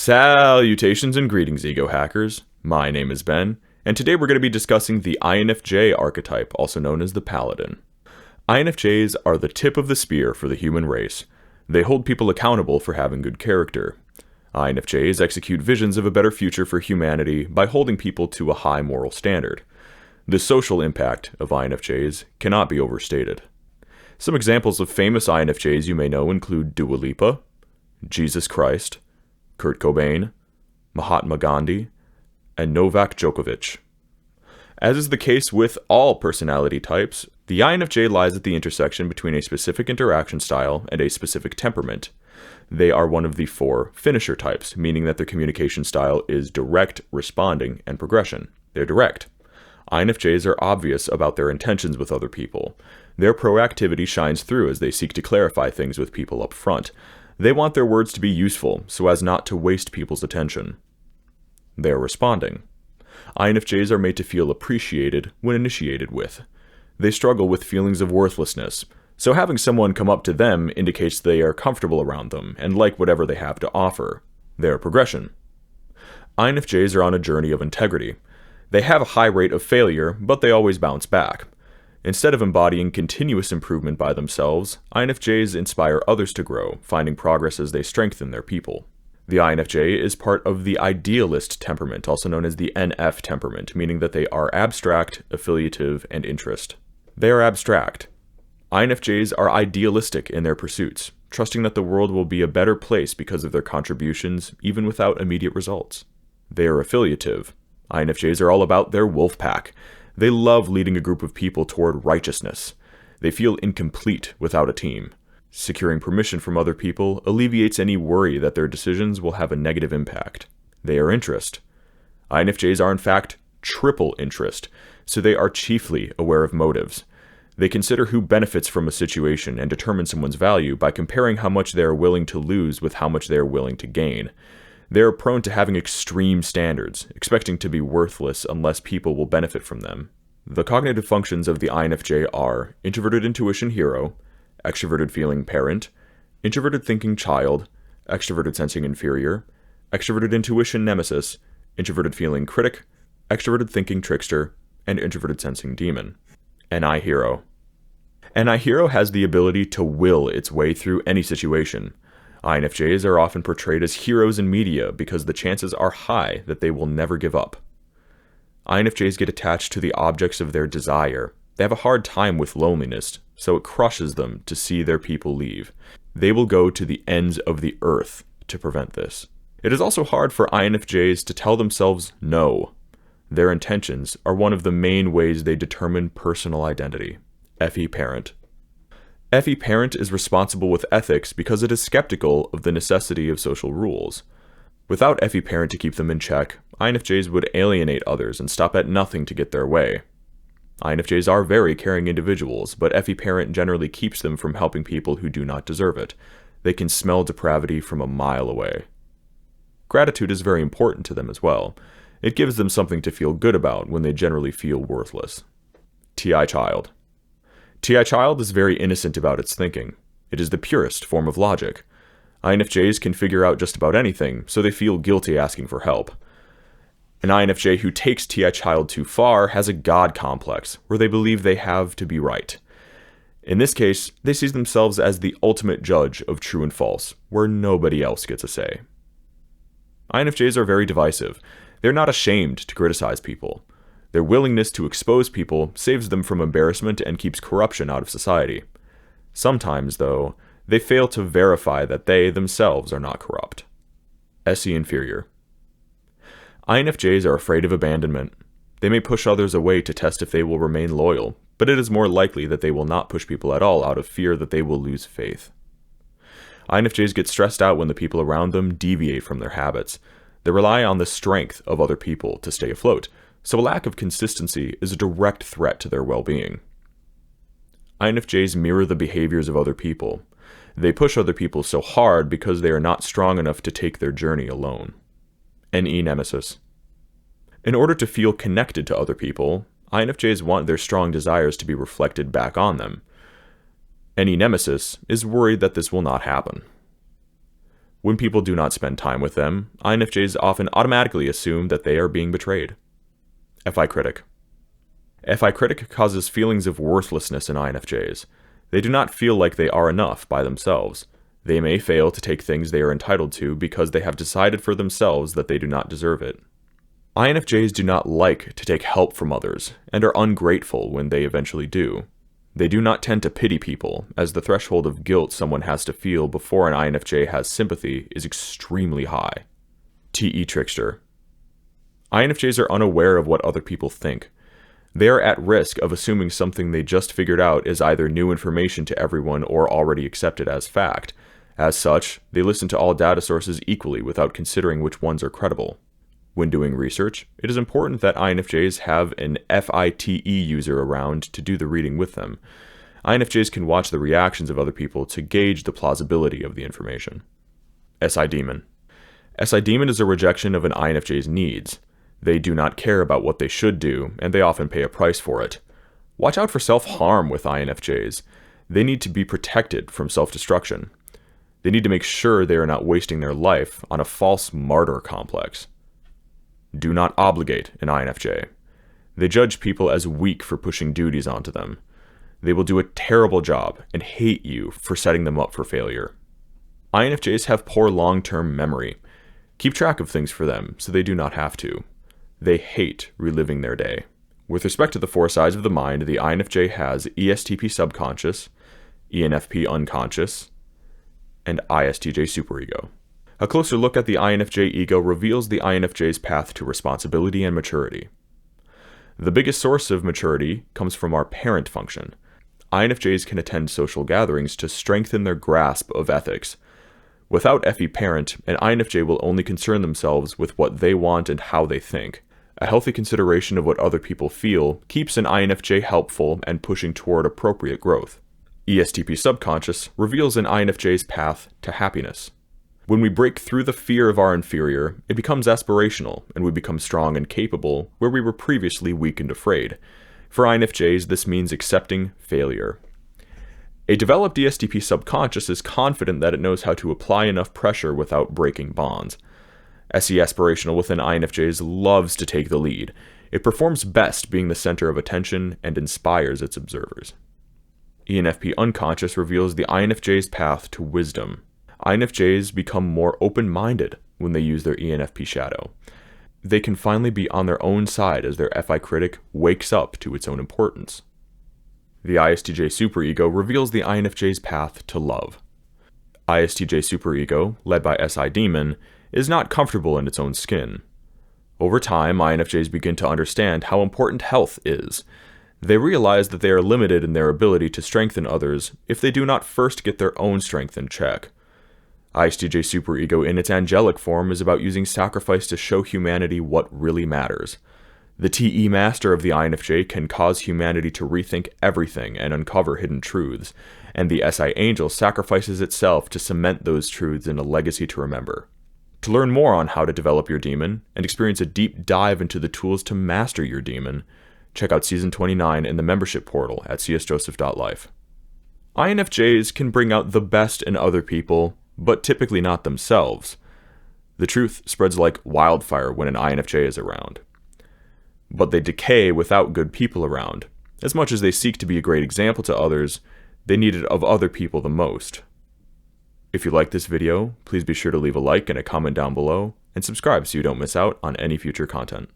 Salutations and greetings, ego hackers. My name is Ben, and today we're going to be discussing the INFJ archetype, also known as the Paladin. INFJs are the tip of the spear for the human race. They hold people accountable for having good character. INFJs execute visions of a better future for humanity by holding people to a high moral standard. The social impact of INFJs cannot be overstated. Some examples of famous INFJs you may know include Dua Lipa, Jesus Christ, Kurt Cobain, Mahatma Gandhi, and Novak Djokovic. As is the case with all personality types, the INFJ lies at the intersection between a specific interaction style and a specific temperament. They are one of the four finisher types, meaning that their communication style is direct, responding, and progression. They're direct. INFJs are obvious about their intentions with other people. Their proactivity shines through as they seek to clarify things with people up front. They want their words to be useful so as not to waste people's attention. They are responding. INFJs are made to feel appreciated when initiated with. They struggle with feelings of worthlessness, so having someone come up to them indicates they are comfortable around them and like whatever they have to offer. They are progression. INFJs are on a journey of integrity. They have a high rate of failure, but they always bounce back. Instead of embodying continuous improvement by themselves, INFJs inspire others to grow, finding progress as they strengthen their people. The INFJ is part of the idealist temperament, also known as the NF temperament, meaning that they are abstract, affiliative, and interest. They are abstract. INFJs are idealistic in their pursuits, trusting that the world will be a better place because of their contributions, even without immediate results. They are affiliative. INFJs are all about their wolf pack. They love leading a group of people toward righteousness. They feel incomplete without a team. Securing permission from other people alleviates any worry that their decisions will have a negative impact. They are interest. INFJs are in fact triple interest, so they are chiefly aware of motives. They consider who benefits from a situation and determine someone's value by comparing how much they are willing to lose with how much they are willing to gain. They are prone to having extreme standards, expecting to be worthless unless people will benefit from them. The cognitive functions of the INFJ are introverted intuition hero, extroverted feeling parent, introverted thinking child, extroverted sensing inferior, extroverted intuition nemesis, introverted feeling critic, extroverted thinking trickster, and introverted sensing demon. NI hero. NI hero has the ability to will its way through any situation. INFJs are often portrayed as heroes in media because the chances are high that they will never give up. INFJs get attached to the objects of their desire. They have a hard time with loneliness, so it crushes them to see their people leave. They will go to the ends of the earth to prevent this. It is also hard for INFJs to tell themselves no. Their intentions are one of the main ways they determine personal identity. FE parent. FE parent is responsible with ethics because it is skeptical of the necessity of social rules. Without FE parent to keep them in check, INFJs would alienate others and stop at nothing to get their way. INFJs are very caring individuals, but FE parent generally keeps them from helping people who do not deserve it. They can smell depravity from a mile away. Gratitude is very important to them as well. It gives them something to feel good about when they generally feel worthless. TI child. TI child is very innocent about its thinking. It is the purest form of logic. INFJs can figure out just about anything, so they feel guilty asking for help. An INFJ who takes TI child too far has a god complex, where they believe they have to be right. In this case, they see themselves as the ultimate judge of true and false, where nobody else gets a say. INFJs are very divisive. They're not ashamed to criticize people. Their willingness to expose people saves them from embarrassment and keeps corruption out of society. Sometimes, though, they fail to verify that they themselves are not corrupt. SE inferior. INFJs are afraid of abandonment. They may push others away to test if they will remain loyal, but it is more likely that they will not push people at all out of fear that they will lose faith. INFJs get stressed out when the people around them deviate from their habits. They rely on the strength of other people to stay afloat, so a lack of consistency is a direct threat to their well-being. INFJs mirror the behaviors of other people. They push other people so hard because they are not strong enough to take their journey alone. NE nemesis. In order to feel connected to other people, INFJs want their strong desires to be reflected back on them. NE nemesis is worried that this will not happen. When people do not spend time with them, INFJs often automatically assume that they are being betrayed. FI Critic. FI Critic causes feelings of worthlessness in INFJs. They do not feel like they are enough by themselves. They may fail to take things they are entitled to because they have decided for themselves that they do not deserve it. INFJs do not like to take help from others and are ungrateful when they eventually do. They do not tend to pity people, as the threshold of guilt someone has to feel before an INFJ has sympathy is extremely high. TE Trickster. INFJs are unaware of what other people think. They are at risk of assuming something they just figured out is either new information to everyone or already accepted as fact. As such, they listen to all data sources equally without considering which ones are credible. When doing research, it is important that INFJs have an FITE user around to do the reading with them. INFJs can watch the reactions of other people to gauge the plausibility of the information. SI Demon. SI Demon is a rejection of an INFJ's needs. They do not care about what they should do, and they often pay a price for it. Watch out for self-harm with INFJs. They need to be protected from self-destruction. They need to make sure they are not wasting their life on a false martyr complex. Do not obligate an INFJ. They judge people as weak for pushing duties onto them. They will do a terrible job and hate you for setting them up for failure. INFJs have poor long-term memory. Keep track of things for them so they do not have to. They hate reliving their day. With respect to the four sides of the mind, the INFJ has ESTP subconscious, ENFP unconscious, and ISTJ superego. A closer look at the INFJ ego reveals the INFJ's path to responsibility and maturity. The biggest source of maturity comes from our parent function. INFJs can attend social gatherings to strengthen their grasp of ethics. Without FE parent, an INFJ will only concern themselves with what they want and how they think. A healthy consideration of what other people feel keeps an INFJ helpful and pushing toward appropriate growth. ESTP subconscious reveals an INFJ's path to happiness. When we break through the fear of our inferior, it becomes aspirational, and we become strong and capable where we were previously weak and afraid. For INFJs, this means accepting failure. A developed ESTP subconscious is confident that it knows how to apply enough pressure without breaking bonds. SE aspirational within INFJs loves to take the lead. It performs best being the center of attention and inspires its observers. ENFP unconscious reveals the INFJ's path to wisdom. INFJs become more open-minded when they use their ENFP shadow. They can finally be on their own side as their FI critic wakes up to its own importance. The ISTJ superego reveals the INFJ's path to love. ISTJ superego, led by SI Demon, is not comfortable in its own skin. Over time, INFJs begin to understand how important health is. They realize that they are limited in their ability to strengthen others if they do not first get their own strength in check. ISTJ superego in its angelic form is about using sacrifice to show humanity what really matters. The TE master of the INFJ can cause humanity to rethink everything and uncover hidden truths, and the SI angel sacrifices itself to cement those truths in a legacy to remember. To learn more on how to develop your demon and experience a deep dive into the tools to master your demon, check out Season 29 in the membership portal at csjoseph.life. INFJs can bring out the best in other people, but typically not themselves. The truth spreads like wildfire when an INFJ is around. But they decay without good people around. As much as they seek to be a great example to others, they need it of other people the most. If you like this video, please be sure to leave a like and a comment down below, and subscribe so you don't miss out on any future content.